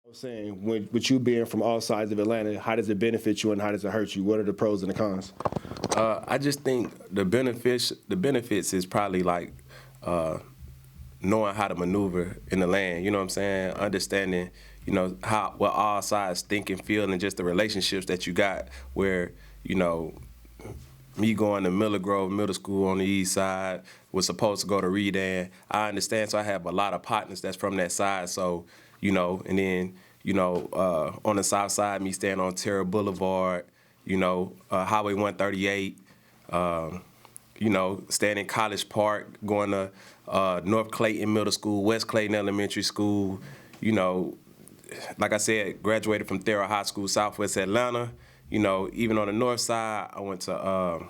I was saying, with you being from all sides of Atlanta, how does it benefit you and how does it hurt you? What are the pros and the cons? I just think the benefits is probably like knowing how to maneuver in the land. You know what I'm saying? Understanding, what all sides think and feel, and just the relationships that you got. Where me going to Miller Grove Middle School on the east side was supposed to go to Redan. I understand, so I have a lot of partners that's from that side. So and then on the south side, me staying on Terra Boulevard, Highway 138. Staying in College Park, going to North Clayton Middle School, West Clayton Elementary School, like I said, graduated from Thera High School, Southwest Atlanta. Even on the north side, I went to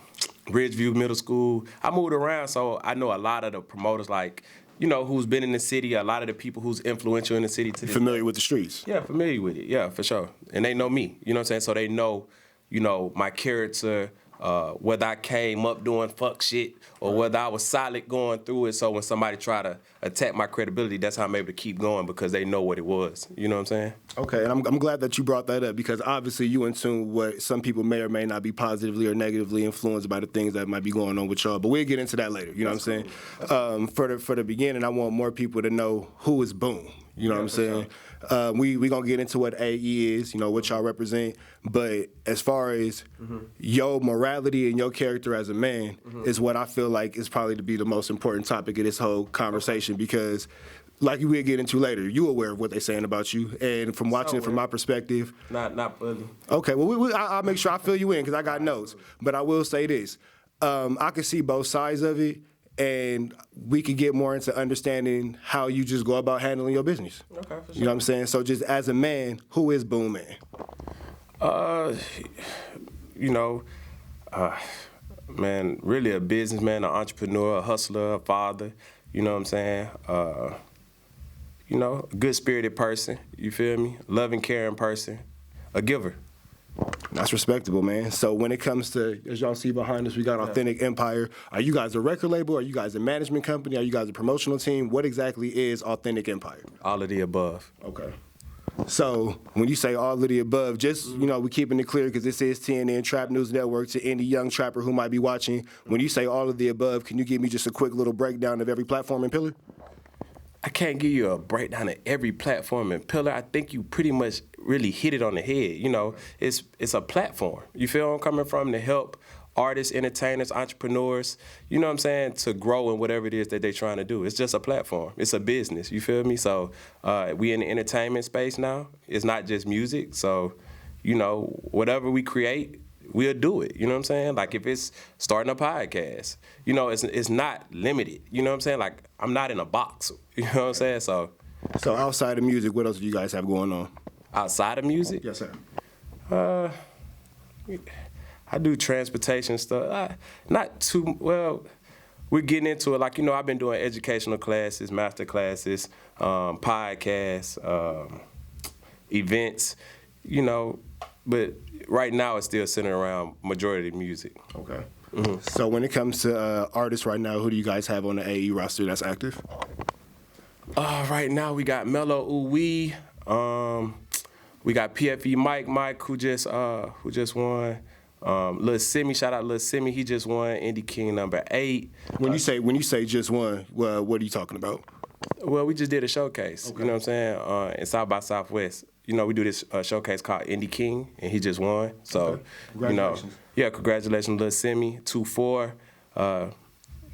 Ridgeview Middle School. I moved around, so I know a lot of the promoters, who's been in the city, a lot of the people who's influential in the city. Familiar with the streets? Yeah, familiar with it, yeah, for sure. And they know me, you know what I'm saying? So they know, my character, whether I came up doing fuck shit or whether I was solid going through it. So when somebody try to attack my credibility, that's how I'm able to keep going because they know what it was. You know what I'm saying? Okay, and I'm glad that you brought that up because obviously you in tune with what some people may or may not be positively or negatively influenced by the things that might be going on with y'all. But we'll get into that later. You know what I'm saying? For the beginning, I want more people to know who is Boom. You know what I'm saying? Sure. We gonna get into what AE is, what y'all represent. But as far as your morality and your character as a man is what I feel like is probably to be the most important topic of this whole conversation because, like we'll get into later, you aware of what they're saying about you, and from watching it from my perspective, not fully. Okay, well I'll make sure I fill you in because I got notes. But I will say this: I can see both sides of it. And we could get more into understanding how you just go about handling your business. Okay, for sure. You know what I'm saying? So just as a man, who is Boom Man? Man, really a businessman, an entrepreneur, a hustler, a father, you know what I'm saying? A good-spirited person, you feel me? Loving, caring person, a giver. That's respectable, man. So when it comes to, as y'all see behind us, we got Authentic Empire. Are you guys a record label? Are you guys a management company? Are you guys a promotional team? What exactly is Authentic Empire? All of the above. Okay. So when you say all of the above, just, we're keeping it clear because this is TNN Trap News Network to any young trapper who might be watching. When you say all of the above, can you give me just a quick little breakdown of every platform and pillar? I can't give you a breakdown of every platform and pillar. I think you pretty much really hit it on the head. It's a platform. You feel where I'm coming from? To help artists, entertainers, entrepreneurs, you know what I'm saying, to grow in whatever it is that they're trying to do. It's just a platform. It's a business. You feel me? So we in the entertainment space now. It's not just music. So, whatever we create, we'll do it, you know what I'm saying? Like if it's starting a podcast, it's not limited, you know what I'm saying? Like I'm not in a box, you know what I'm saying? So outside of music, what else do you guys have going on? Outside of music? Yes, sir. I do transportation stuff. Not too, well, we're getting into it. Like, I've been doing educational classes, master classes, podcasts, events, but right now it's still centered around majority of music. Okay. Mm-hmm. So when it comes to artists right now, who do you guys have on the AE roster that's active? Right now we got Mello Uwe. We got PFE Mike who just won. Lil Simi, shout out Lil Simi, he just won Indie King #8. When you say just won, what are you talking about? Well, we just did a showcase, you know what I'm saying, in South by Southwest. We do this showcase called Indie King, and he just won. So, congratulations. Congratulations, Lil Simi, 2-4.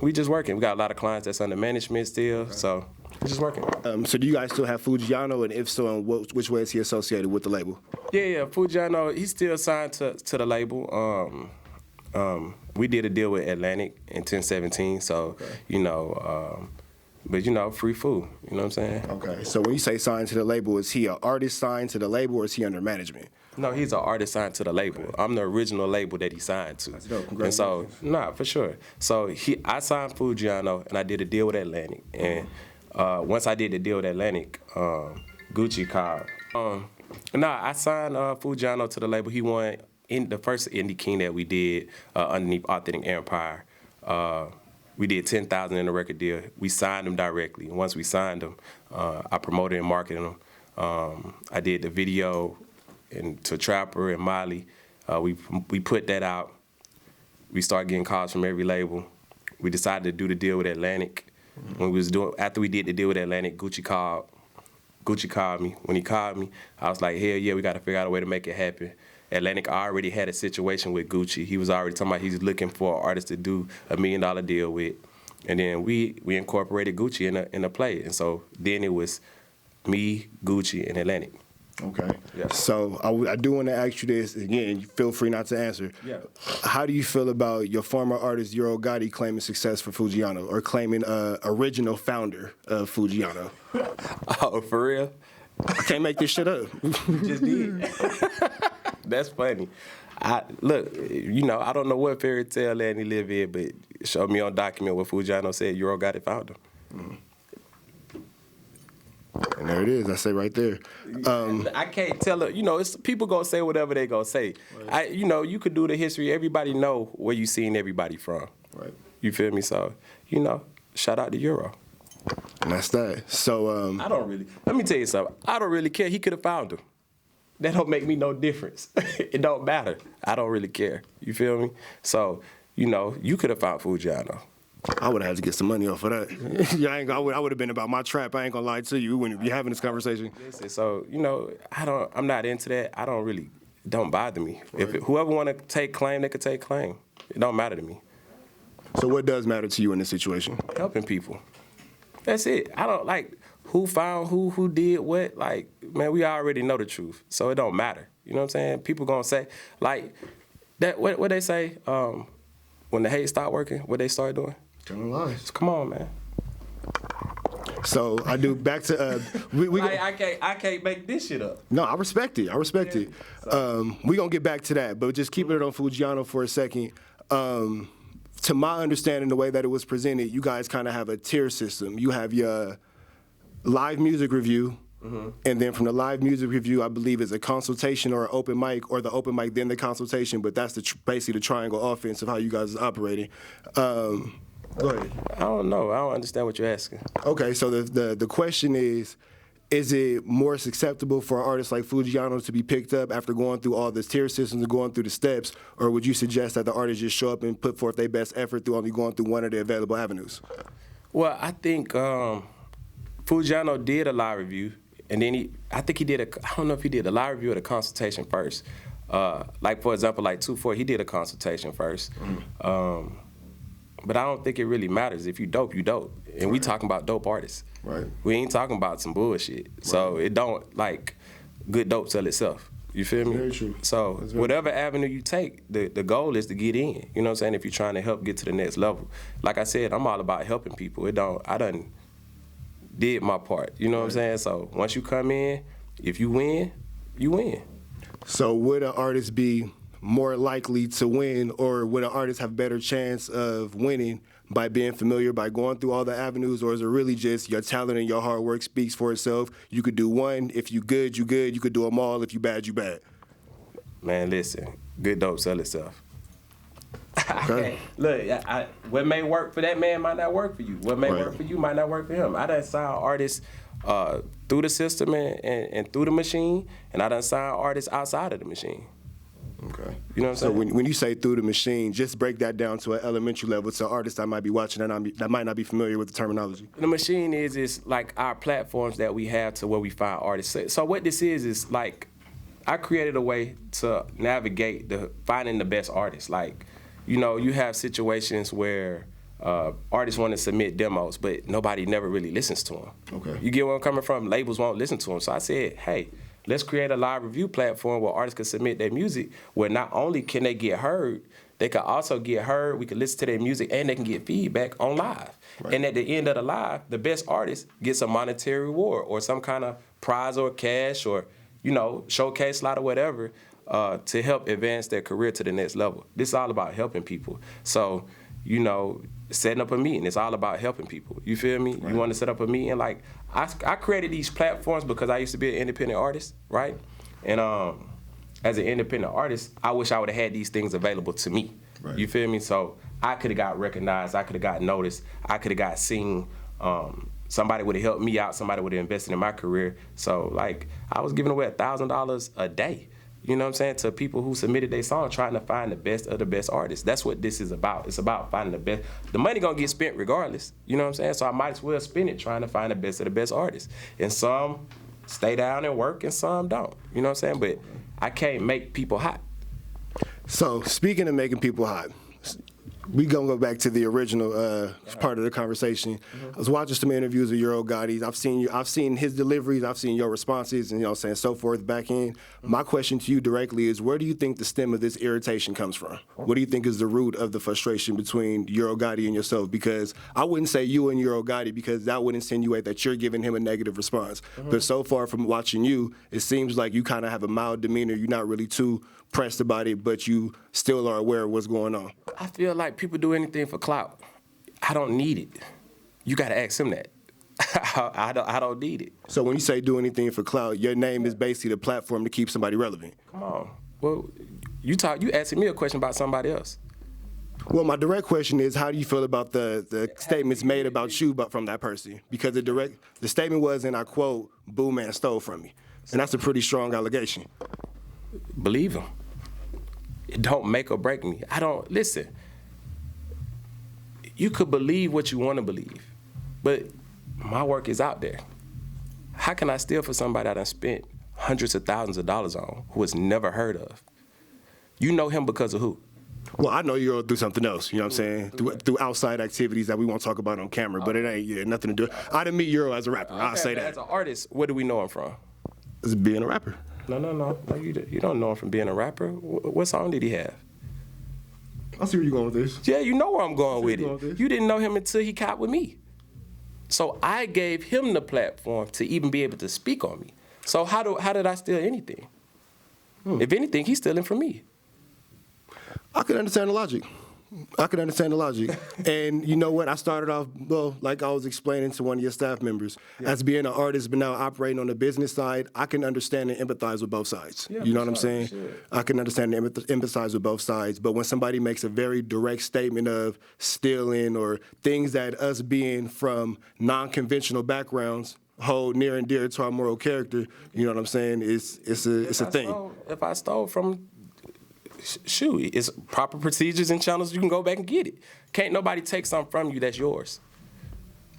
We just working. We got a lot of clients that's under management still, so we're just working. So do you guys still have Foogiano, and if so, and which way is he associated with the label? Yeah, Foogiano, he's still signed to the label. We did a deal with Atlantic in 1017, so, but free food, you know what I'm saying? Okay, so when you say signed to the label, is he an artist signed to the label or is he under management? No, he's an artist signed to the label. Okay. I'm the original label that he signed to. That's dope. Congratulations. And so, for sure. So I signed Foogiano and I did a deal with Atlantic. And once I did the deal with Atlantic, Gucci called. I signed Foogiano to the label. He won in the first Indie King that we did underneath Authentic Empire. We did $10,000 in the record deal. We signed him directly. And once we signed him, I promoted and marketed him I did the video to Trapper and Molly. We put that out. We started getting calls from every label. We decided to do the deal with Atlantic. After we did the deal with Atlantic, Gucci called me. When he called me, I was like, hell yeah, we got to figure out a way to make it happen. Atlantic already had a situation with Gucci. He was already talking about he's looking for an artist to do $1 million deal with. And then we incorporated Gucci in the play. And so then it was me, Gucci, and Atlantic. Okay. Yeah. So I do want to ask you this again. Feel free not to answer. Yeah. How do you feel about your former artist Euro Gotti claiming success for Foogiano, or claiming original founder of Foogiano? Oh, for real? I can't make this shit up. You just did. That's funny. Look, I don't know what fairy tale land he live in, but show me on document what Foogiano said Euro Gotti found him. Mm-hmm. And there it is. I say right there. I can't tell her. It's people gonna say whatever they gonna say. Right. You could do the history. Everybody know where you seen everybody from. Right. You feel me? So, shout out to Euro. And that's that. So I don't really. Let me tell you something. I don't really care. He could have found him. That don't make me no difference. It don't matter. I don't really care. You feel me? So, you could have found Foogiano. I would have had to get some money off of that. Yeah, I would have been about my trap. I ain't gonna lie to you when you're having this conversation. Listen, so I'm not into that. It don't bother me. Right. If whoever want to take claim, they could take claim. It don't matter to me. So what does matter to you in this situation? Helping people. That's it. I don't like who found who did what. Like, man, we already know the truth, so it don't matter. You know what I'm saying? People gonna say like that. What they say when the hate start working? What they start doing? Telling lies. Come on, man. So I do back to I can't make this shit up. No, I respect it. We gonna get back to that, but just keeping it on Foogiano for a second. To my understanding, the way that it was presented, you guys kind of have a tier system. You have your live music review, and then from the live music review, I believe is a consultation or an open mic, or the open mic then the consultation. But that's basically the triangle offense of how you guys is operating. Go ahead. I don't know. I don't understand what you're asking. Okay, so the question is it more acceptable for an artist like Foogiano to be picked up after going through all the tier systems and going through the steps, or would you suggest that the artist just show up and put forth their best effort through only going through one of the available avenues? Well, I think Foogiano did a live review, and then I don't know if he did a live review or the consultation first. Like, for example, like 2-4, he did a consultation first. But I don't think it really matters. If you dope, you dope. And we talking about dope artists. Right. We ain't talking about some bullshit. Right. So it don't, good dope sell itself. You feel me? Very true. So whatever avenue you take, the goal is to get in. You know what I'm saying? If you're trying to help get to the next level. Like I said, I'm all about helping people. I done did my part. You know what I'm saying? So once you come in, if you win, you win. So would an artist be more likely to win, or would an artist have better chance of winning by being familiar, by going through all the avenues, or is it really just your talent and your hard work speaks for itself? You could do one. If you good, you good. You could do them all. If you bad, you bad. Man, listen, good dope sell itself. Okay. Look, what may work for that man might not work for you. What may work for you might not work for him. I done signed artists through the system and through the machine, and I done signed artists outside of the machine. Okay. You know what I'm saying? So when you say through the machine, just break that down to an elementary level to artists that might be watching that might not be familiar with the terminology. The machine is like our platforms that we have to where we find artists. So what this is like, I created a way to navigate finding the best artists. Like, you have situations where artists want to submit demos, but nobody never really listens to them. Okay. You get where I'm coming from? Labels won't listen to them. So I said, hey, let's create a live review platform where artists can submit their music, where not only can they get heard, they can also get heard, we can listen to their music, and they can get feedback on live. Right. And at the end of the live, the best artist gets a monetary reward or some kind of prize or cash or, showcase slot or whatever to help advance their career to the next level. This is all about helping people. So, setting up a meeting, it's all about helping people. You feel me? Right. You want to set up a meeting? Like, I created these platforms because I used to be an independent artist, right? And as an independent artist, I wish I would have had these things available to me. Right. You feel me? So I could have got recognized, I could have got noticed, I could have got seen somebody would have helped me out, somebody would have invested in my career. So like I was giving away $1,000 a day, you know what I'm saying, to people who submitted their song, trying to find the best of the best artists. That's what this is about. It's about finding the best. The money gonna get spent regardless, you know what I'm saying? So I might as well spend it trying to find the best of the best artists. And some stay down and work and some don't, you know what I'm saying? But I can't make people hot. So speaking of making people hot, we gonna go back to the original part of the conversation. I was watching some interviews of Euro Gotti. I've seen his deliveries. I've seen your responses, and so forth back in. My question to you directly is, where do you think the stem of this irritation comes from? What do you think is the root of the frustration between Euro Gotti and yourself? Because I wouldn't say you and Euro Gotti, because that would insinuate that you're giving him a negative response. But so far from watching you, it seems like you kind of have a mild demeanor. You're not really too pressed about it, but you still are aware of what's going on. I feel like people do anything for clout. I don't need it. You got to ask him that. I don't need it. So when you say do anything for clout, your name is basically the platform to keep somebody relevant. Come on. Well, you asking me a question about somebody else. Well, my direct question is, how do you feel about the statements made about you from that person? Because the statement was, and I quote, "Boo Man stole from me," and that's a pretty strong allegation. Believe him. It don't make or break me. Listen, you could believe what you want to believe, but my work is out there. How can I steal for somebody I done spent hundreds of thousands of dollars on, who was never heard of? You know him because of who? Well, I know you're through something else, you know what I'm saying? Through outside activities that we won't talk about on camera, but it ain't nothing to do. I didn't meet Euro as a rapper, I'll say that. As an artist, where do we know him from? As being a rapper. No, you don't know him from being a rapper. What song did he have? I see where you're going with this. Yeah, you know where I'm going with it. You didn't know him until he caught with me. So I gave him the platform to even be able to speak on me. So how did I steal anything? If anything, he's stealing from me. I can understand the logic. And you know what? I started off, well, like I was explaining to one of your staff members, as being an artist but now operating on the business side, I can understand and empathize with both sides. Yeah, you know what I'm saying? Sure. I can understand and empathize with both sides. But when somebody makes a very direct statement of stealing or things that us being from non-conventional backgrounds hold near and dear to our moral character, you know what I'm saying? It's a thing. If I stole from... Shoot, it's proper procedures and channels. You can go back and get it. Can't nobody take something from you that's yours.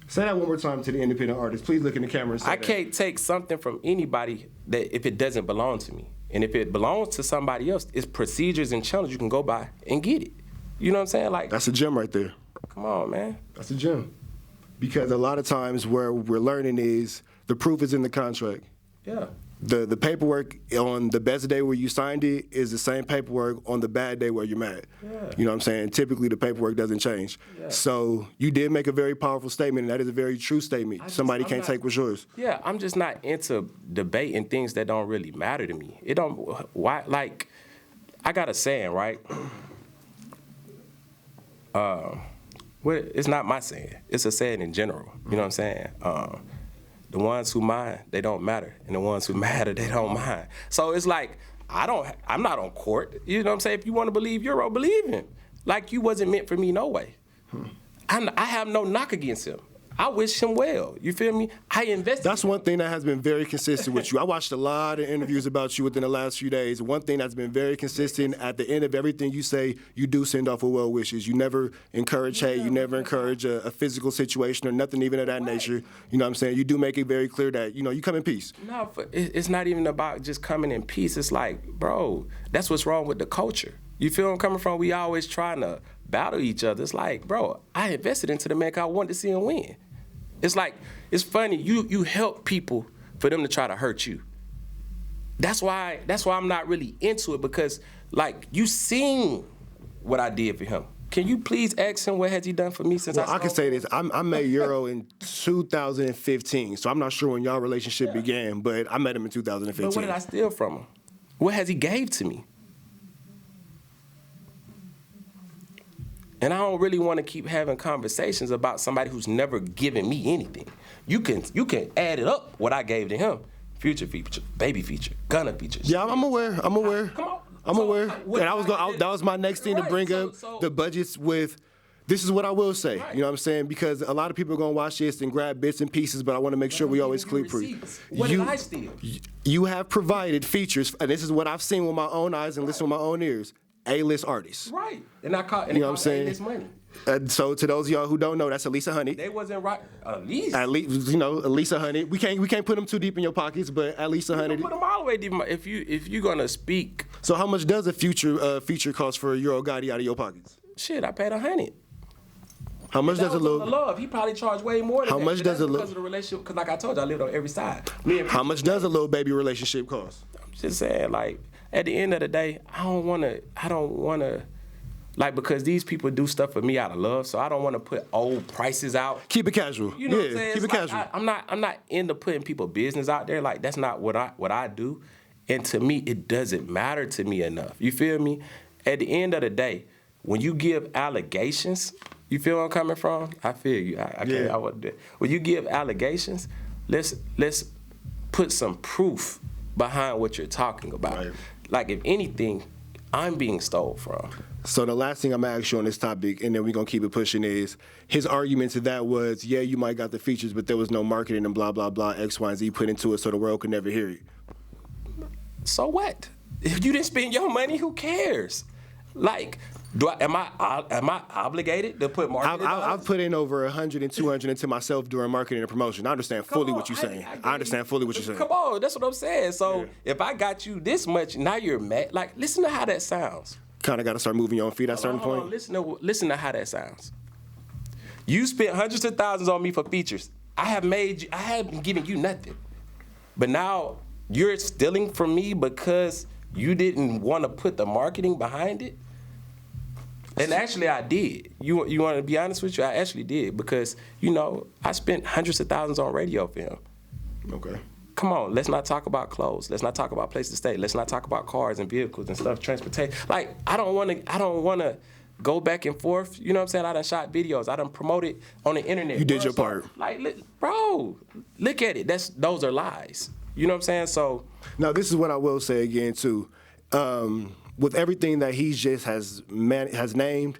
Say that one more time to the independent artist. Please look in the camera and say that. I can't take something from anybody that if it doesn't belong to me. And if it belongs to somebody else, it's procedures and channels you can go by and get it. You know what I'm saying? Like, that's a gem right there. Come on, man. That's a gem. Because a lot of times where we're learning is the proof is in the contract. Yeah. The paperwork on the best day where you signed it is the same paperwork on the bad day where you're mad. Yeah. You know what I'm saying? Typically, the paperwork doesn't change. Yeah. So you did make a very powerful statement, and that is a very true statement. Somebody can't take what's yours. Yeah, I'm just not into debating things that don't really matter to me. It don't, why, like, I got a saying, right? Well, it's not my saying. It's a saying in general. You know what I'm saying? The ones who mind, they don't matter. And the ones who matter, they don't mind. So it's like, I'm not on court. You know what I'm saying? If you want to believe Euro, believe him. Like, you wasn't meant for me no way. I have no knock against him. I wish him well. You feel me? I invested. That's one thing that has been very consistent with you. I watched a lot of interviews about you within the last few days. One thing that's been very consistent, at the end of everything you say, you do send off with well wishes. You never encourage hate. You never encourage a physical situation or nothing even of that nature. You know what I'm saying? You do make it very clear that, you come in peace. No, it's not even about just coming in peace. It's like, bro, that's what's wrong with the culture. You feel where I'm coming from? We always trying to battle each other. It's like, bro, I invested into the man because I wanted to see him win. It's like, it's funny, you help people for them to try to hurt you. That's why I'm not really into it, because, like, you seen what I did for him. Can you please ask him what has he done for me since I can say this. I met Euro in 2015, so I'm not sure when y'all relationship began, but I met him in 2015. But what did I steal from him? What has he gave to me? And I don't really want to keep having conversations about somebody who's never given me anything. You can add it up, what I gave to him. Future feature, baby feature, Gunna features. Yeah, I'm aware. Come on. I'm aware. And that was my next thing to bring up, the budgets with This is what I will say. You know what I'm saying? Because a lot of people are gonna watch this and grab bits and pieces, but I want to make sure we always clear proof. What did I steal? You have provided features, and this is what I've seen with my own eyes and listened with my own ears. A-list artists. Right. And I caught, you know what I'm saying? A-list money. So to those of y'all who don't know, that's at least $100. They wasn't right. At least, you know, at least $100. We can't put them too deep in your pockets, but at least $100. Put them all the way deep. If you're gonna speak. So how much does a feature cost for Euro Gotti out of your pockets? Shit, I paid $100. How much does a little love? He probably charged way more than how that. much does a little because of the relationship? Because like I told you, I lived on every side. How much does a little baby relationship cost? I'm just saying, like at the end of the day, I don't wanna. Like, because these people do stuff for me out of love, so I don't want to put old prices out. Keep it casual. You know what I'm saying? Keep it casual. I'm not into putting people business out there. Like, that's not what I do. And to me, it doesn't matter to me enough. You feel me? At the end of the day, when you give allegations, you feel where I'm coming from? I feel you. When you give allegations, let's put some proof behind what you're talking about. Right. Like, if anything, I'm being stole from. So the last thing I'm gonna ask you on this topic, and then we're gonna keep it pushing, is his argument to that was, yeah, you might got the features, but there was no marketing and blah, blah, blah, X, Y, and Z put into it so the world could never hear it. So what? If you didn't spend your money, who cares? Like, am I obligated to put marketing? I've put in over 100 and 200 into myself during marketing and promotion. I understand fully what you're saying. I understand fully what you're saying. Come on, that's what I'm saying. So if I got you this much, now you're mad. Like, listen to how that sounds. Kind of got to start moving your own feet at a certain point. Listen to how that sounds. You spent hundreds of thousands on me for features. I haven't given you nothing. But now you're stealing from me because you didn't want to put the marketing behind it? And actually, I did. You want to be honest with you? I actually did because, I spent hundreds of thousands on radio film. Okay. Come on, let's not talk about clothes. Let's not talk about places to stay. Let's not talk about cars and vehicles and stuff, transportation. Like, I don't want to go back and forth. You know what I'm saying? I done shot videos. I done promoted on the internet. You did your part. Like, bro, look at it. Those are lies. You know what I'm saying? So now this is what I will say again too. With everything that he just has named,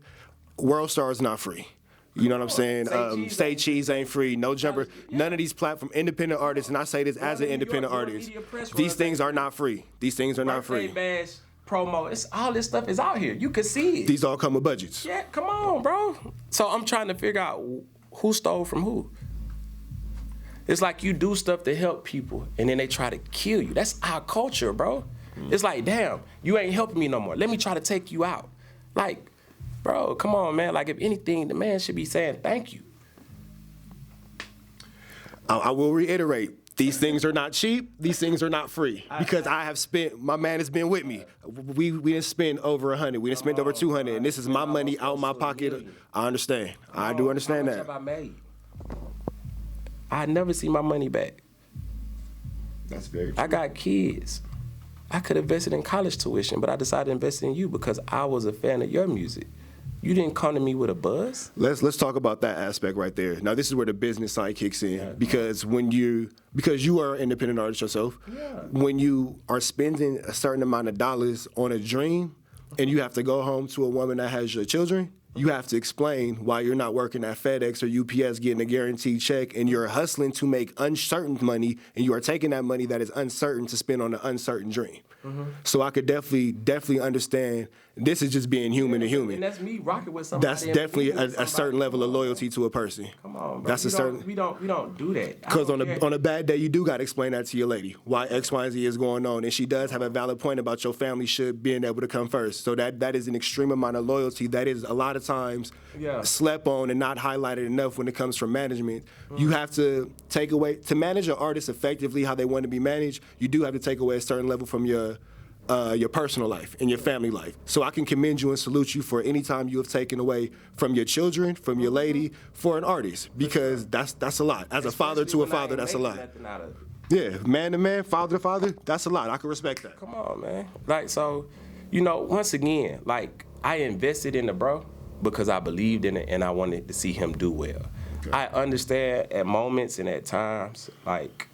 World Star is not free. You know what I'm saying? Say Cheese ain't free. No Jumper. None of these platform independent artists, and I say this as an independent artist. These things are not free. These things are not free. Bash, promo, all this stuff is out here. You can see it. These all come with budgets. Yeah, come on, bro. So I'm trying to figure out who stole from who. It's like you do stuff to help people, and then they try to kill you. That's our culture, bro. It's like, damn, you ain't helping me no more. Let me try to take you out. Like, bro, come on, man. Like, if anything, the man should be saying thank you. I will reiterate, these things are not cheap. These things are not free. Because I have spent, my man has been with me. We didn't spend over 100. We didn't spend over 200. And this is my money out of my pocket. I understand. I do understand that. How much have I made? I never see my money back. That's very true. I got kids. I could have invested in college tuition, but I decided to invest in you because I was a fan of your music. You didn't come to me with a buzz. Let's talk about that aspect right there. Now this is where the business side kicks in, because you are an independent artist yourself, when you are spending a certain amount of dollars on a dream, and you have to go home to a woman that has your children, you have to explain why you're not working at FedEx or UPS getting a guaranteed check, and you're hustling to make uncertain money, and you are taking that money that is uncertain to spend on an uncertain dream. Mm-hmm. So I could definitely understand. This is just being human to human. And that's me rocking with somebody. That's definitely a certain level of loyalty to a person. Come on, bro. That's we don't do that. Because on a bad day, you do got to explain that to your lady, why X, Y, and Z is going on. And she does have a valid point about your family should being able to come first. So that is an extreme amount of loyalty that is a lot of times slept on and not highlighted enough when it comes from management. You have to take away, to manage an artist effectively how they want to be managed, you do have to take away a certain level from your personal life and your family life. So I can commend you and salute you for any time you have taken away from your children, from your lady, for an artist, because that's a lot. As a father to a father, that's a lot. Yeah, man to man, father to father, that's a lot. I can respect that. Come on, man. Like, so, once again, like, I invested in the bro because I believed in it and I wanted to see him do well. Okay. I understand at moments and at times, like,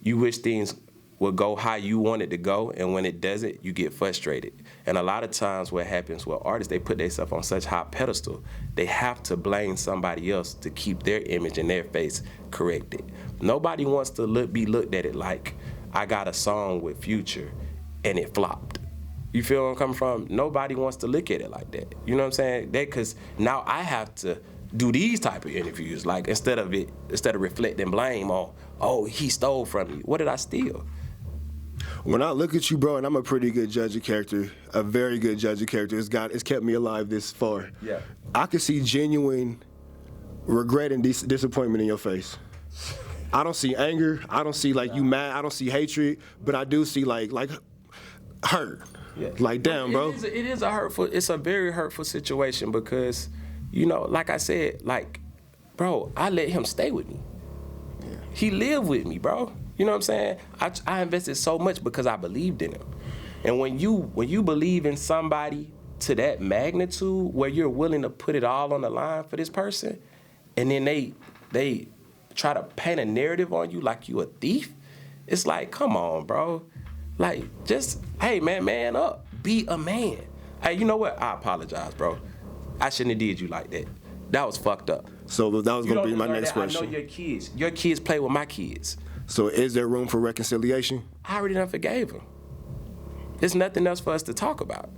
you wish things will go how you want it to go, and when it doesn't, you get frustrated. And a lot of times what happens with artists, they put themselves on such high pedestal, they have to blame somebody else to keep their image and their face corrected. Nobody wants to be looked at it like, I got a song with Future and it flopped. You feel where I'm coming from? Nobody wants to look at it like that. You know what I'm saying? Because now I have to do these type of interviews, like instead of reflecting blame on, oh, he stole from me. What did I steal? When I look at you, bro, and I'm a pretty good judge of character, a very good judge of character. It's kept me alive this far. Yeah. I can see genuine regret and disappointment in your face. I don't see anger. I don't see like you mad. I don't see hatred, but I do see like hurt. Yeah. Like, damn, bro. It's a very hurtful situation because, you know, like I said, like, bro, I let him stay with me. Yeah. He lived with me, bro. You know what I'm saying? I invested so much because I believed in him. And when you believe in somebody to that magnitude where you're willing to put it all on the line for this person, and then they try to paint a narrative on you like you a thief, it's like, come on, bro. Like, just, hey, man up. Be a man. Hey, you know what? I apologize, bro. I shouldn't have did you like that. That was fucked up. So that was going to be my next question. I know your kids. Your kids play with my kids. So is there room for reconciliation? I already done forgave him. There's nothing else for us to talk about.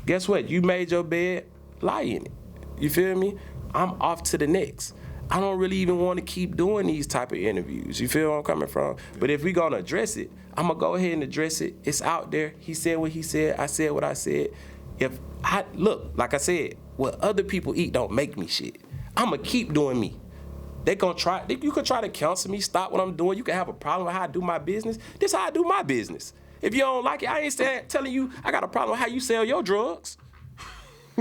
Guess what? You made your bed, lie in it. You feel me? I'm off to the next. I don't really even want to keep doing these type of interviews. You feel where I'm coming from? But if we're going to address it, I'm going to go ahead and address it. It's out there. He said what he said. I said what I said. Look, like I said, what other people eat don't make me shit. I'm going to keep doing me. They gonna try. You could try to counsel me, stop what I'm doing. You can have a problem with how I do my business. This is how I do my business. If you don't like it, I ain't telling you I got a problem with how you sell your drugs,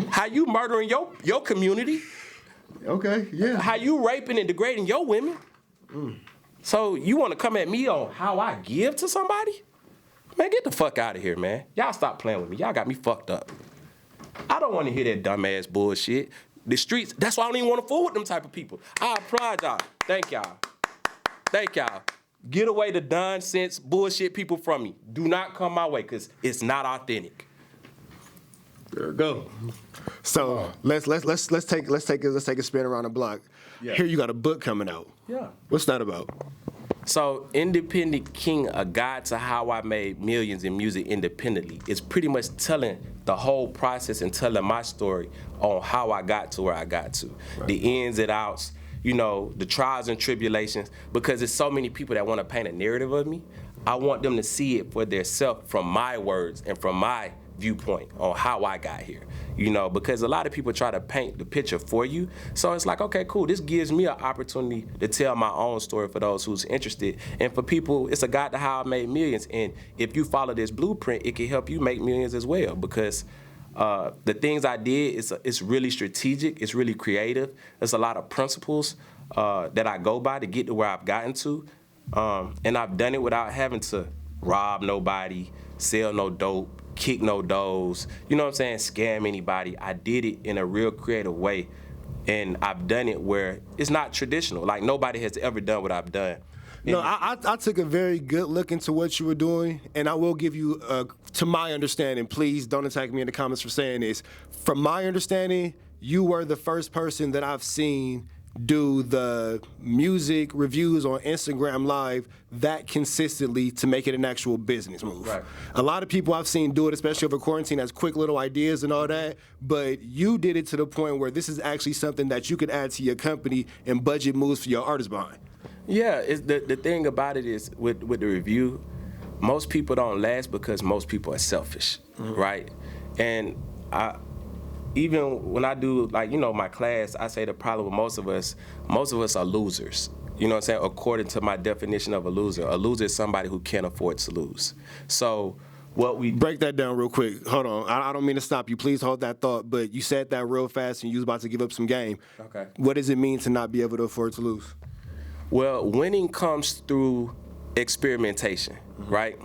how you murdering your community. Okay, yeah. How you raping and degrading your women. So you want to come at me on how I give to somebody? Man, get the fuck out of here, man. Y'all stop playing with me. Y'all got me fucked up. I don't want to hear that dumbass bullshit. The streets, that's why I don't even want to fool with them type of people. I applaud y'all. Thank y'all. Thank y'all. Get away the nonsense bullshit people from me. Do not come my way, because it's not authentic. There we go. So let's take a spin around the block. Yeah. Here you got a book coming out. Yeah. What's that about? So Independent King, A Guide to How I Made Millions in Music Independently, is pretty much telling the whole process and telling my story on how I got to where I got to. Right. The ins and outs, you know, the trials and tribulations, because there's so many people that want to paint a narrative of me. I want them to see it for themselves from my words and from my viewpoint on how I got here, you know, because a lot of people try to paint the picture for you. So it's like, okay, cool, this gives me an opportunity to tell my own story for those who's interested. And for people, it's a guide to how I made millions. And if you follow this blueprint, it can help you make millions as well, because the things I did, it's really strategic, it's really creative. There's a lot of principles that I go by to get to where I've gotten to. And I've done it without having to rob nobody, sell no dope, kick no doors, you know what I'm saying, scam anybody. I did it in a real creative way, and I've done it where it's not traditional. Like, nobody has ever done what I've done. No, I took a very good look into what you were doing, and I will give you, to my understanding, please don't attack me in the comments for saying this. From my understanding, you were the first person that I've seen do the music reviews on Instagram Live that consistently to make it an actual business move. Right. A lot of people I've seen do it, especially over quarantine, as quick little ideas and all that, but you did it to the point where this is actually something that you could add to your company and budget moves for your artists behind. Yeah, the thing about it is with the review, most people don't last because most people are selfish, right? And even when I do, like, you know, my class, I say the problem with most of us are losers. You know what I'm saying? According to my definition of a loser is somebody who can't afford to lose. So what we... Break that down real quick. Hold on. I don't mean to stop you. Please hold that thought, but you said that real fast and you was about to give up some game. Okay. What does it mean to not be able to afford to lose? Well, winning comes through experimentation, right?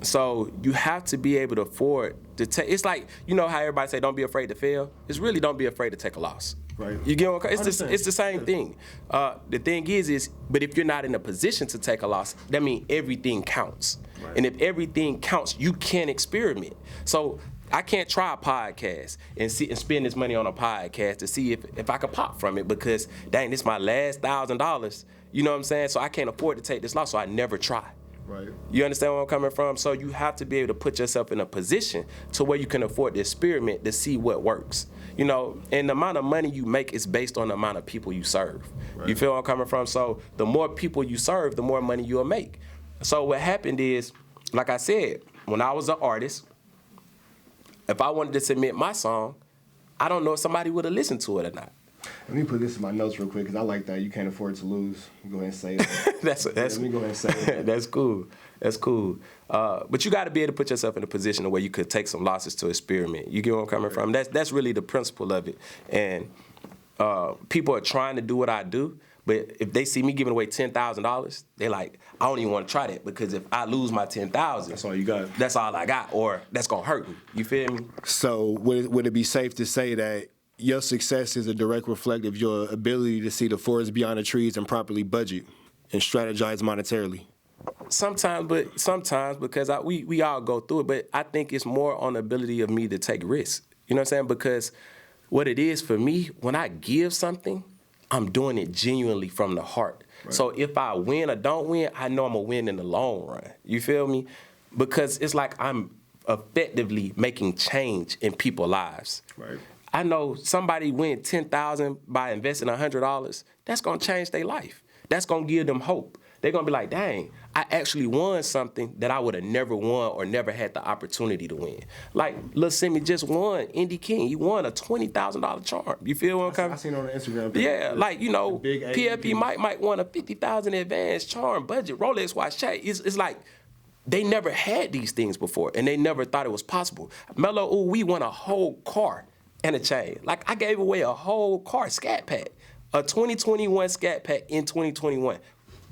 So you have to be able to afford to take. It's like, you know how everybody say don't be afraid to fail. It's really don't be afraid to take a loss. Right. You get what I'm saying? It's the same thing. The thing is, but if you're not in a position to take a loss, that means everything counts. Right. And if everything counts, you can experiment. So I can't try a podcast and spend this money on a podcast to see if I could pop from it because, dang, this is my last $1,000. You know what I'm saying? So I can't afford to take this loss, so I never try. Right. You understand where I'm coming from? So you have to be able to put yourself in a position to where you can afford to experiment to see what works. You know, and the amount of money you make is based on the amount of people you serve. Right. You feel where I'm coming from? So the more people you serve, the more money you'll make. So what happened is, like I said, when I was an artist, if I wanted to submit my song, I don't know if somebody would have listened to it or not. Let me put this in my notes real quick because I like that. You can't afford to lose. Go ahead and say it. Let me go ahead and say it. That's cool. That's cool. But you got to be able to put yourself in a position where you could take some losses to experiment. You get where I'm coming from? That's really the principle of it. And people are trying to do what I do, but if they see me giving away $10,000, they're like, I don't even want to try that because if I lose my $10,000, that's all you got. That's all I got, or that's gonna hurt me. You feel me? So would it be safe to say that your success is a direct reflection of your ability to see the forest beyond the trees and properly budget and strategize monetarily? Sometimes because we all go through it, but I think it's more on the ability of me to take risks. You know what I'm saying? Because what it is for me, when I give something, I'm doing it genuinely from the heart. Right. So if I win or don't win, I know I'm going to win in the long run. You feel me? Because it's like I'm effectively making change in people's lives. Right. I know somebody win $10,000 by investing $100. That's gonna change their life. That's gonna give them hope. They're gonna be like, dang, I actually won something that I would have never won or never had the opportunity to win. Like Lil Simmy just won Indie King. He won a $20,000 charm. You feel what I'm coming? I seen on the Instagram. Yeah, like, you know, PFP might won a $50,000 advance charm budget, Rolex watch check. It's like they never had these things before and they never thought it was possible. Mello, we won a whole car and a chain. Like, I gave away a whole car, Scat Pack, a 2021 Scat Pack in 2021,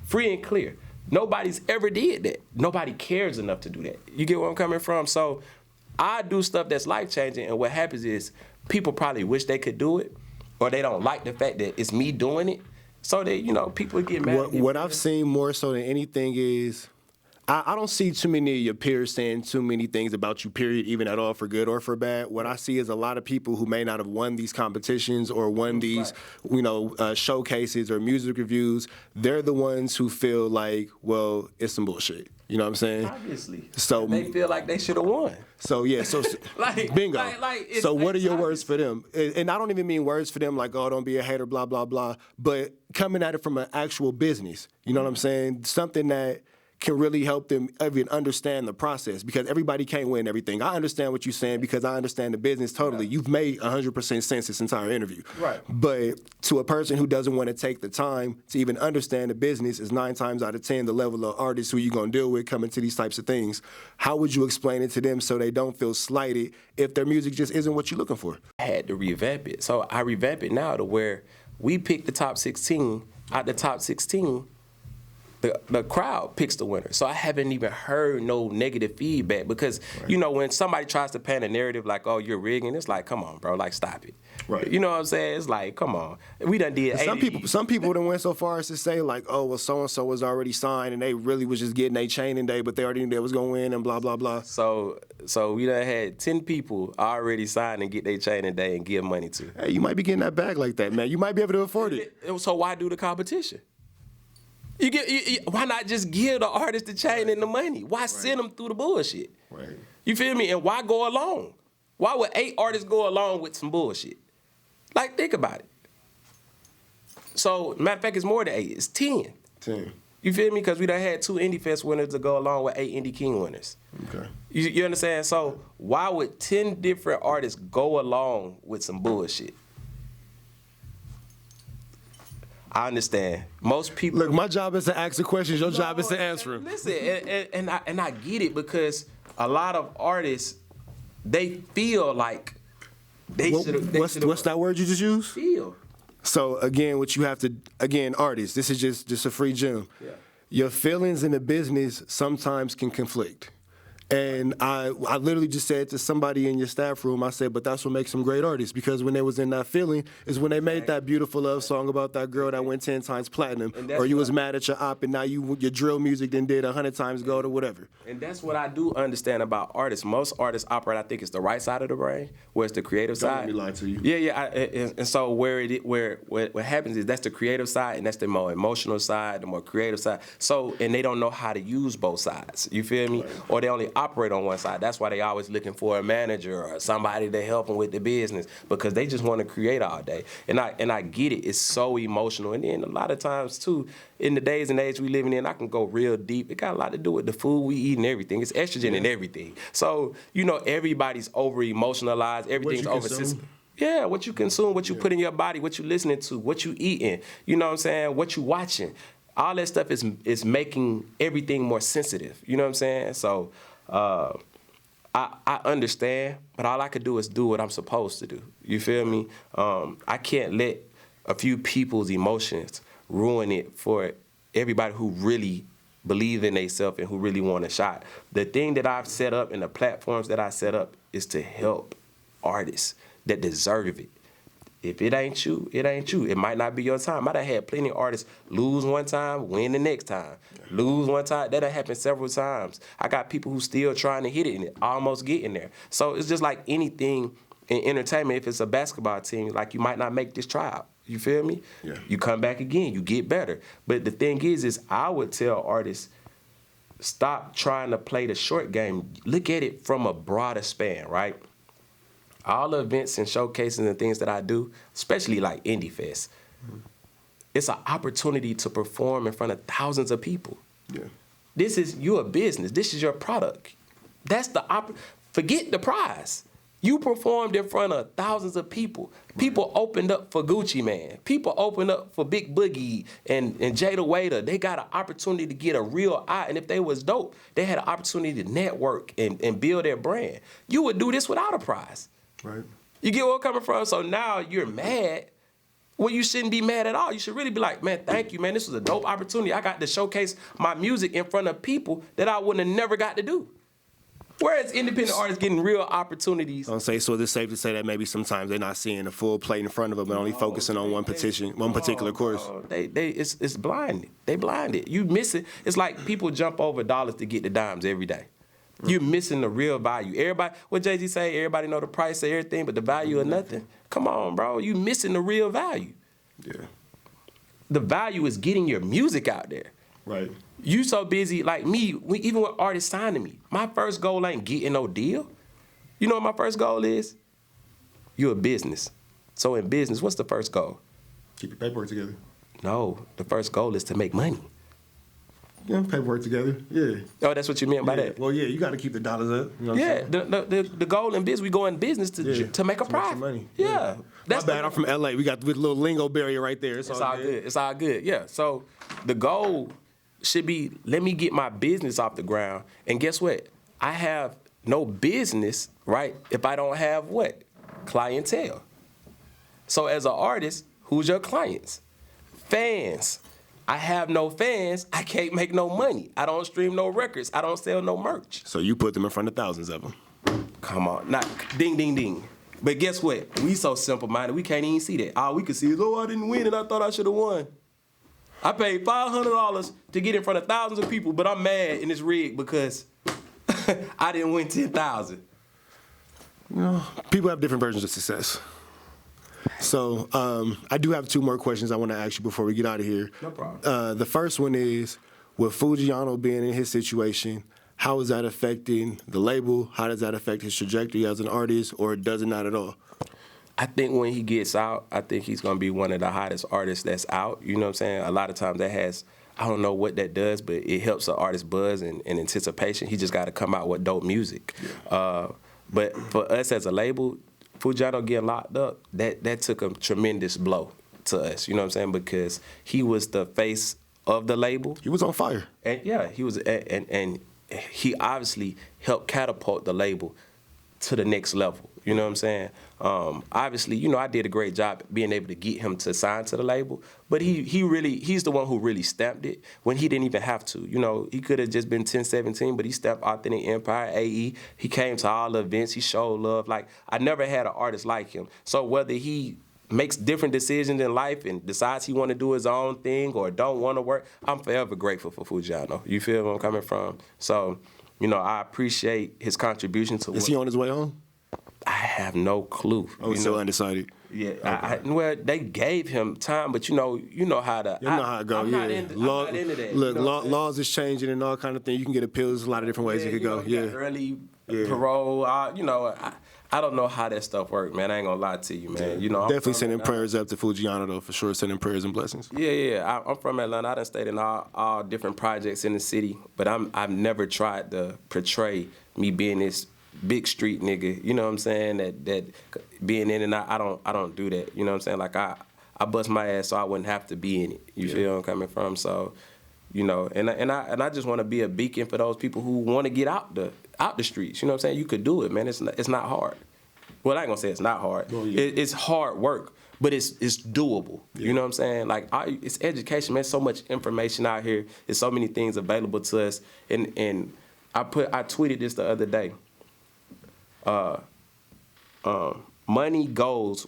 free and clear. Nobody's ever did that. Nobody cares enough to do that. You get where I'm coming from? So I do stuff that's life-changing, and what happens is people probably wish they could do it, or they don't like the fact that it's me doing it, so that, you know, people get mad. What I've seen more so than anything is I don't see too many of your peers saying too many things about you, period, even at all, for good or for bad. What I see is a lot of people who may not have won these competitions or won these, you know, showcases or music reviews. They're the ones who feel like, well, it's some bullshit. You know what I'm saying? Obviously. So they feel like they should have won. So, yeah, so bingo. So what are your words for them? And I don't even mean words for them like, oh, don't be a hater, blah, blah, blah. But coming at it from an actual business. You know what I'm saying? Something that can really help them even understand the process, because everybody can't win everything. I understand what you're saying because I understand the business totally. You've made 100% sense this entire interview. Right. But to a person who doesn't want to take the time to even understand the business is 9 times out of 10 the level of artists who you're going to deal with coming to these types of things. How would you explain it to them so they don't feel slighted if their music just isn't what you're looking for? I had to revamp it. So I revamp it now to where we pick the top 16. Out the top 16, the crowd picks the winner. So I haven't even heard no negative feedback because, you know, when somebody tries to paint a narrative like, oh, you're rigging, it's like, come on, bro, like, stop it. Right. You know what I'm saying? It's like, come on. We done did Some people done went so far as to say, like, oh, well, so-and-so was already signed and they really was just getting their chain in day, but they already knew they was going to win and blah, blah, blah. So we done had 10 people already sign and get their chain in day and give money to. Hey, you might be getting that bag like that, man. You might be able to afford it. So why do the competition? Why not just give the artist the chain and the money? Why send them through the bullshit? Right. You feel me? And why go along? Why would 8 artists go along with some bullshit? Like, think about it. So, matter of fact, it's more than 8. It's 10. 10. You feel me? Because we done had 2 Indie Fest winners to go along with 8 Indie King winners. Okay. You understand? So, why would 10 different artists go along with some bullshit? I understand. Most people. Look, my job is to ask the questions. Your job is to answer them. Listen, and I get it because a lot of artists, they feel like they should. What's that word you just used? Feel. So again, what you have to artists. This is just a free gem. Yeah. Your feelings in the business sometimes can conflict. And I literally just said to somebody in your staff room, I said, but that's what makes them great artists, because when they was in that feeling is when they made that beautiful love song about that girl that went 10 times platinum, or you was mad at your op and now your drill music then did 100 times gold or whatever. And that's what I do understand about artists. Most artists operate, I think it's the right side of the brain, where it's the creative side. Don't let me lie to you. Yeah. And so what happens is that's the creative side, and that's the more emotional side, the more creative side. So, and they don't know how to use both sides. You feel me? Right. Or they only operate on one side. That's why they always looking for a manager or somebody to help them with the business, because they just want to create all day. And I get it. It's so emotional. And then a lot of times too, in the days and age we living in, I can go real deep. It got a lot to do with the food we eat and everything. It's estrogen in everything. So, everybody's over emotionalized. Everything's over. Yeah, what you consume, what you put in your body, what you listening to, what you eating. You know what I'm saying? What you watching. All that stuff is making everything more sensitive. You know what I'm saying? So. I understand, but all I could do is do what I'm supposed to do. You feel me? I can't let a few people's emotions ruin it for everybody who really believe in themselves and who really want a shot. The thing that I've set up and the platforms that I set up is to help artists that deserve it. If it ain't you, it ain't you. It might not be your time. I done had plenty of artists lose one time, win the next time. Lose one time. That done happened several times. I got people who still trying to hit it and almost getting there. So it's just like anything in entertainment. If it's a basketball team, like you might not make this tryout. You feel me? Yeah. You come back again, you get better. But the thing is I would tell artists, stop trying to play the short game. Look at it from a broader span, right? All the events and showcases and things that I do, especially like Indie Fest, it's an opportunity to perform in front of thousands of people. Yeah. This is your business. This is your product. That's the forget the prize. You performed in front of thousands of people. People opened up for Gucci Mane. People opened up for Big Boogie and Jada Waiter. They got an opportunity to get a real eye. And if they was dope, they had an opportunity to network and build their brand. You would do this without a prize. Right. You get where I'm coming from? So now you're mad. Well, you shouldn't be mad at all. You should really be like, man, thank you, man. This was a dope opportunity. I got to showcase my music in front of people that I wouldn't have never got to do. Whereas independent artists getting real opportunities. So it's safe to say that maybe sometimes they're not seeing the full plate in front of them, but only focusing on one particular course. It's blinded. They blinded. You miss it. It's like people jump over dollars to get the dimes every day. You're missing the real value. Everybody, what Jay-Z say, everybody know the price of everything, but the value of nothing. Come on, bro. You missing the real value. Yeah. The value is getting your music out there. Right. You so busy, like me, even when artists sign to me, my first goal ain't getting no deal. You know what my first goal is? You're a business. So in business, what's the first goal? Keep your paperwork together. No, the first goal is to make money. Yeah, paperwork together. Yeah. Oh, that's what you meant by that? Well, yeah, you got to keep the dollars up. You know what I'm saying? The goal in business, we go in business to make a profit. Make some money. Yeah. That's bad. I'm from LA. We got the little lingo barrier right there. It's all good. It's all good. Yeah. So the goal should be, let me get my business off the ground. And guess what? I have no business, right, if I don't have what? Clientele. So as an artist, who's your clients? Fans. I have no fans, I can't make no money. I don't stream no records. I don't sell no merch. So you put them in front of thousands of them. Come on. Not ding, ding, ding. But guess what? We so simple-minded, we can't even see that. All we can see is, I didn't win and I thought I should have won. I paid $500 to get in front of thousands of people, but I'm mad in this rig because I didn't win 10,000. People have different versions of success. So I do have two more questions I want to ask you before we get out of here. No problem. The first one is, with Foogiano being in his situation, how is that affecting the label? How does that affect his trajectory as an artist, or does it not at all? I think when he gets out, I think he's going to be one of the hottest artists that's out. You know what I'm saying? A lot of times that has, I don't know what that does, but it helps the artist buzz and anticipation. He just got to come out with dope music. Yeah. But for us as a label, Foogiano getting locked up, that took a tremendous blow to us, you know what I'm saying? Because he was the face of the label. He was on fire. And yeah, he was, and he obviously helped catapult the label to the next level. You know what I'm saying? Obviously, you know, I did a great job being able to get him to sign to the label, but he's the one who really stamped it when he didn't even have to. You know, he could have just been 1017, but he stamped Authentic Empire, AE. He came to all the events. He showed love. Like, I never had an artist like him. So whether he makes different decisions in life and decides he want to do his own thing or don't want to work, I'm forever grateful for Foogiano. You feel where I'm coming from? So, you know, I appreciate his contribution to. Is he on his way home? I have no clue. Oh, he's still undecided. Yeah, okay. Well, they gave him time, but you know how to. You know how it goes. I'm not into that. Look, laws is changing and all kind of things. You can get appeals. A lot of different ways you could go. You got early parole. I don't know how that stuff works, man. I ain't gonna lie to you, man. You know, definitely sending prayers up to Foogiano, though, for sure. Sending prayers and blessings. Yeah. I'm from Atlanta. I done stayed in all different projects in the city, but I've never tried to portray me being this big street nigga. You know what I'm saying? That being in and out, I don't do that. You know what I'm saying? Like I bust my ass so I wouldn't have to be in it. You feel where I'm coming from? So, you know, and I just want to be a beacon for those people who want to get out the streets. You know what I'm saying? You could do it, man. It's not hard. Well, I ain't gonna say it's not hard. Well, yeah. It's hard work, but it's doable. Yeah. You know what I'm saying? Like it's education, man. So much information out here. There's so many things available to us. And I tweeted this the other day. Money goes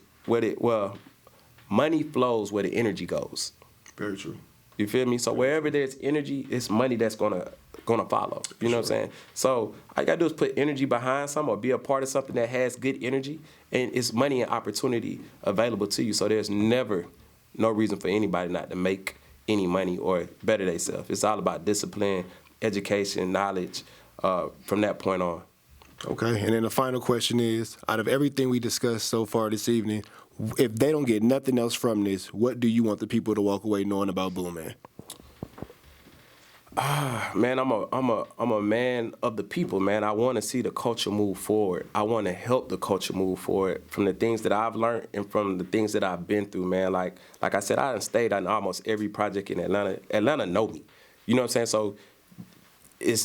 money flows where the energy goes. Very true. You feel me? So wherever there's energy, it's money that's gonna follow. You know what I'm saying? So all you gotta do is put energy behind something or be a part of something that has good energy, and it's money and opportunity available to you. So there's never no reason for anybody not to make any money or better themselves. It's all about discipline, education, knowledge, from that point on. Okay, and then the final question is, out of everything we discussed so far this evening, if they don't get nothing else from this, what do you want the people to walk away knowing about Boom Man? Man, I'm a man of the people, man. I want to see the culture move forward. I want to help the culture move forward from the things that I've learned and from the things that I've been through, man. Like I said, I done stayed on almost every project in Atlanta. Atlanta know me. You know what I'm saying? So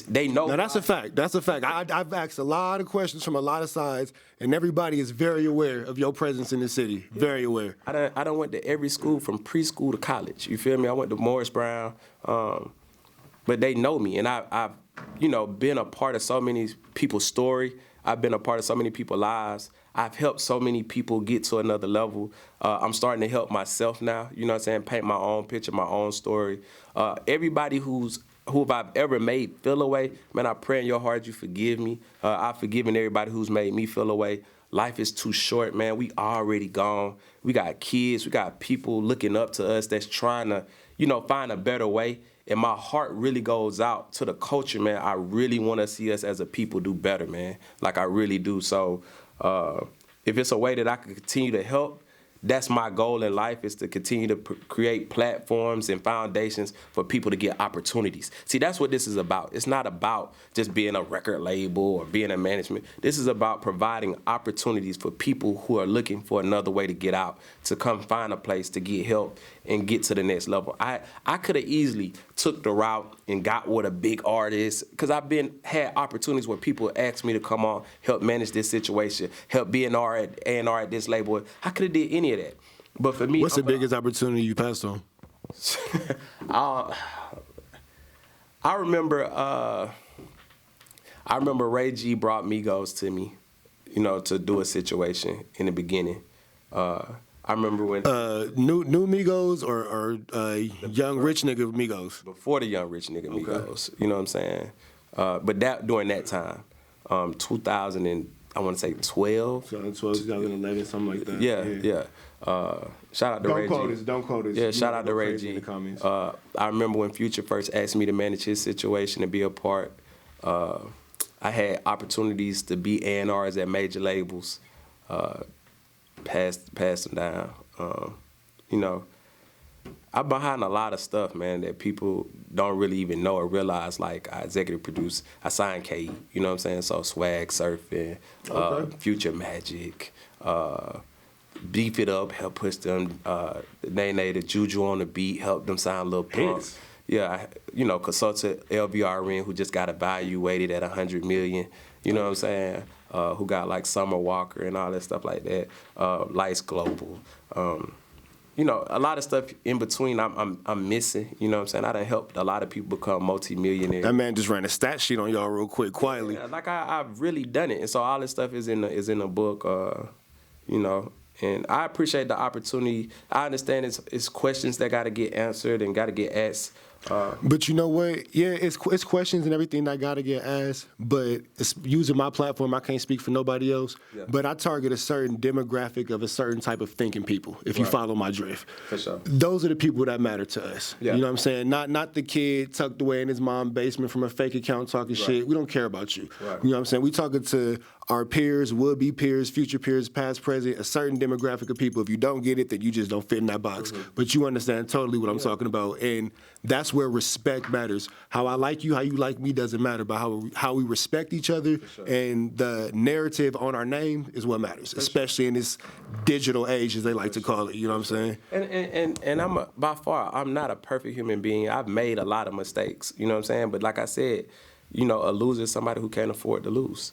they know. Now, that's a fact. That's a fact. I've asked a lot of questions from a lot of sides, and everybody is very aware of your presence in the city. Very aware. I done went to every school from preschool to college. You feel me? I went to Morris Brown. But they know me, and I've been a part of so many people's story. I've been a part of so many people's lives. I've helped so many people get to another level. I'm starting to help myself now, you know what I'm saying, paint my own picture, my own story. Everybody who I've ever made feel away, man, I pray in your heart you forgive me. I've forgiven everybody who's made me feel away. Life is too short, man. We already gone. We got kids. We got people looking up to us that's trying to, find a better way. And my heart really goes out to the culture, man. I really want to see us as a people do better, man. Like I really do. So if it's a way that I can continue to help, that's my goal in life, is to continue to create platforms and foundations for people to get opportunities. See, that's what this is about. It's not about just being a record label or being a management. This is about providing opportunities for people who are looking for another way to get out, to come find a place to get help and get to the next level. I could have easily took the route and got with a big artist, because I've had opportunities where people asked me to come on, help manage this situation, help be an A&R at this label. I could have did any of that. But for me, what's the biggest opportunity you passed on? I remember Ray G brought Migos to me, to do a situation in the beginning. I remember when new Migos or young rich nigga Migos? Before the young rich nigga Migos, you know what I'm saying? But during that time, 2000 and I want to say 12. 2011, something like that. Yeah. Shout out to Ray G. Don't quote us. Yeah, shout out to Ray G. I remember when Future first asked me to manage his situation and be a part. I had opportunities to be A&Rs at major labels. Passed them down. I'm behind a lot of stuff, man, that people don't really even know or realize. Like, I executive produce, I signed K, you know what I'm saying? So Swag Surfing, Future Magic, Beef It Up, help push them, Nene, the Juju on the beat, help them sign Lil Pump. Yeah, consulted LVRN, who just got evaluated at $100 million. You know what I'm saying? who got like Summer Walker and all that stuff like that. Lights Global. You know, a lot of stuff in between I'm missing. You know what I'm saying? I done helped a lot of people become multi-millionaires. That man just ran a stat sheet on y'all real quick, quietly. Yeah, like I've really done it, and so all this stuff is in the book. You know, and I appreciate the opportunity. I understand it's questions that got to get answered and got to get asked. But you know what? Yeah, it's questions and everything that gotta get asked. But it's using my platform, I can't speak for nobody else. Yeah. But I target a certain demographic of a certain type of thinking people. If you follow my drift, For sure. those are the people that matter to us. Yeah. You know what I'm saying? Not the kid tucked away in his mom's basement from a fake account talking shit. We don't care about you. Right. You know what I'm saying? We talking to our peers, would-be peers, future peers, past, present, a certain demographic of people. If you don't get it, then you just don't fit in that box. But you understand totally what I'm talking about, and that's where respect matters. How I like you, how you like me doesn't matter, but how we respect each other and the narrative on our name is what matters, especially in this digital age, as they like to call it. You know what I'm saying? And by far, I'm not a perfect human being. I've made a lot of mistakes. You know what I'm saying? But like I said, you know, a loser is somebody who can't afford to lose.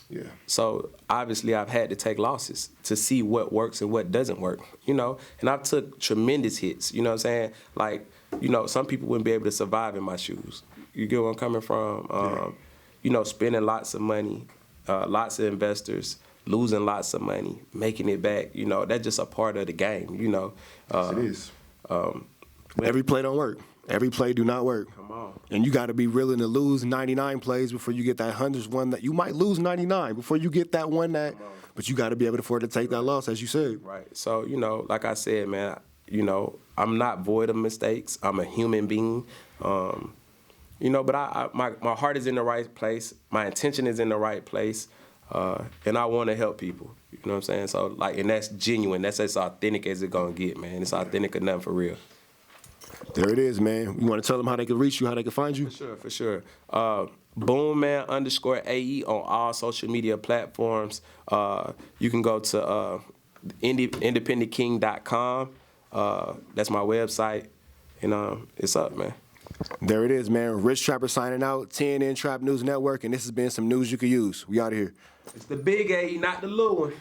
Yeah. So obviously I've had to take losses to see what works and what doesn't work, you know, and I've took tremendous hits, you know what I'm saying? Like, you know, some people wouldn't be able to survive in my shoes. You get where I'm coming from? You know, spending lots of money, lots of investors, losing lots of money, making it back, you know, that's just a part of the game, you know. Yes, it is. Every play don't work. Every play do not work. Come on. And you got to be willing to lose 99 plays before you get that 100th one that you might lose 99 before you get that one that, but you got to be able to afford to take that loss, as you said. Right. So, you know, like I said, man, you know, I'm not void of mistakes. I'm a human being. You know, but my heart is in the right place. My intention is in the right place. And I want to help people. You know what I'm saying? So, like, and that's genuine. That's as authentic as it's going to get, man. It's authentic enough for real. There it is, man. You want to tell them how they can reach you, how they can find you? For sure. Boomman_AE on all social media platforms. You can go to independentking.com. That's my website. And it's up, man. There it is, man. Rich Trapper signing out. TNN Trap News Network. And this has been some news you could use. We out of here. It's the big AE, not the little one.